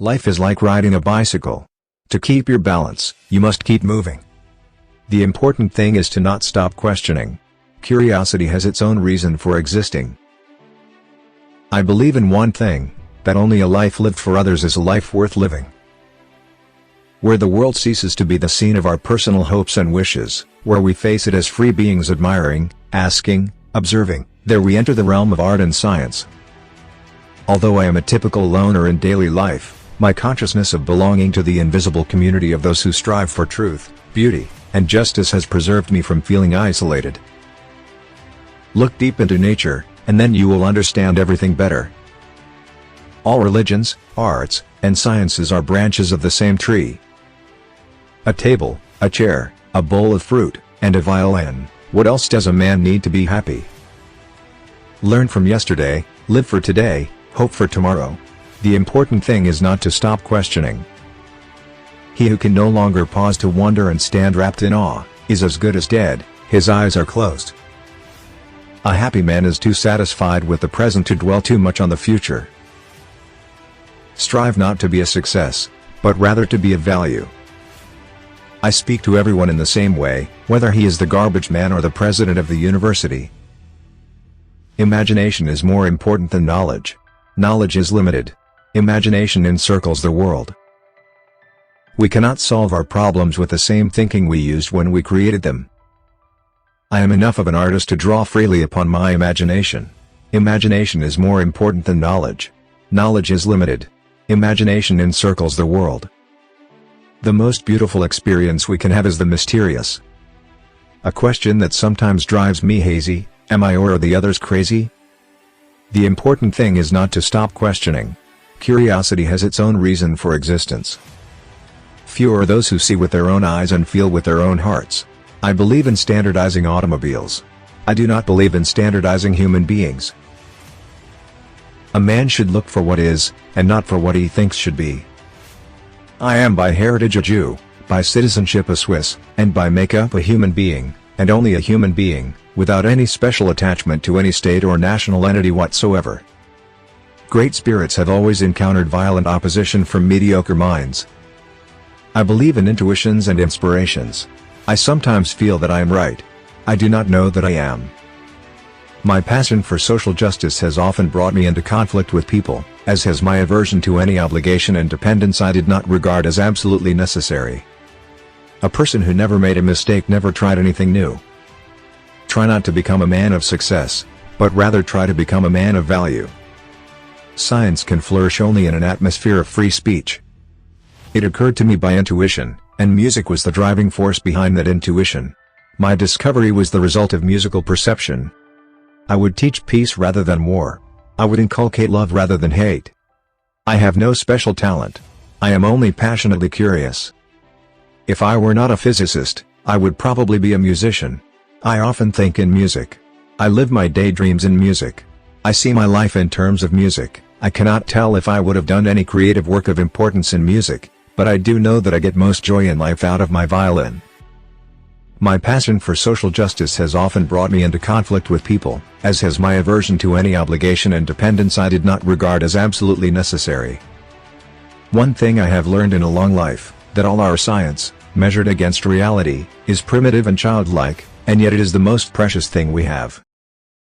Life is like riding a bicycle. To keep your balance, you must keep moving. The important thing is to not stop questioning. Curiosity has its own reason for existing. I believe in one thing, that only a life lived for others is a life worth living. Where the world ceases to be the scene of our personal hopes and wishes, where we face it as free beings admiring, asking, observing, there we enter the realm of art and science. Although I am a typical loner in daily life, my consciousness of belonging to the invisible community of those who strive for truth, beauty, and justice has preserved me from feeling isolated. Look deep into nature, and then you will understand everything better. All religions, arts, and sciences are branches of the same tree. A table, a chair, a bowl of fruit, and a violin. What else does a man need to be happy? Learn from yesterday, live for today, hope for tomorrow. The important thing is not to stop questioning. He who can no longer pause to wonder and stand wrapped in awe, is as good as dead, his eyes are closed. A happy man is too satisfied with the present to dwell too much on the future. Strive not to be a success, but rather to be of value. I speak to everyone in the same way, whether he is the garbage man or the president of the university. Imagination is more important than knowledge. Knowledge is limited. Imagination encircles the world. We cannot solve our problems with the same thinking we used when we created them. I am enough of an artist to draw freely upon my imagination. Imagination is more important than knowledge. Knowledge is limited. Imagination encircles the world. The most beautiful experience we can have is the mysterious. A question that sometimes drives me hazy, am I or are the others crazy? The important thing is not to stop questioning. Curiosity has its own reason for existence. Few are those who see with their own eyes and feel with their own hearts. I believe in standardizing automobiles. I do not believe in standardizing human beings. A man should look for what is, and not for what he thinks should be. I am by heritage a Jew, by citizenship a Swiss, and by makeup a human being, and only a human being, without any special attachment to any state or national entity whatsoever. Great spirits have always encountered violent opposition from mediocre minds. I believe in intuitions and inspirations. I sometimes feel that I am right. I do not know that I am. My passion for social justice has often brought me into conflict with people, as has my aversion to any obligation and dependence I did not regard as absolutely necessary. A person who never made a mistake never tried anything new. Try not to become a man of success, but rather try to become a man of value. Science can flourish only in an atmosphere of free speech. It occurred to me by intuition, and music was the driving force behind that intuition. My discovery was the result of musical perception. I would teach peace rather than war. I would inculcate love rather than hate. I have no special talent. I am only passionately curious. If I were not a physicist, I would probably be a musician. I often think in music. I live my daydreams in music. I see my life in terms of music. I cannot tell if I would have done any creative work of importance in music, but I do know that I get most joy in life out of my violin. My passion for social justice has often brought me into conflict with people, as has my aversion to any obligation and dependence I did not regard as absolutely necessary. One thing I have learned in a long life, that all our science, measured against reality, is primitive and childlike, and yet it is the most precious thing we have.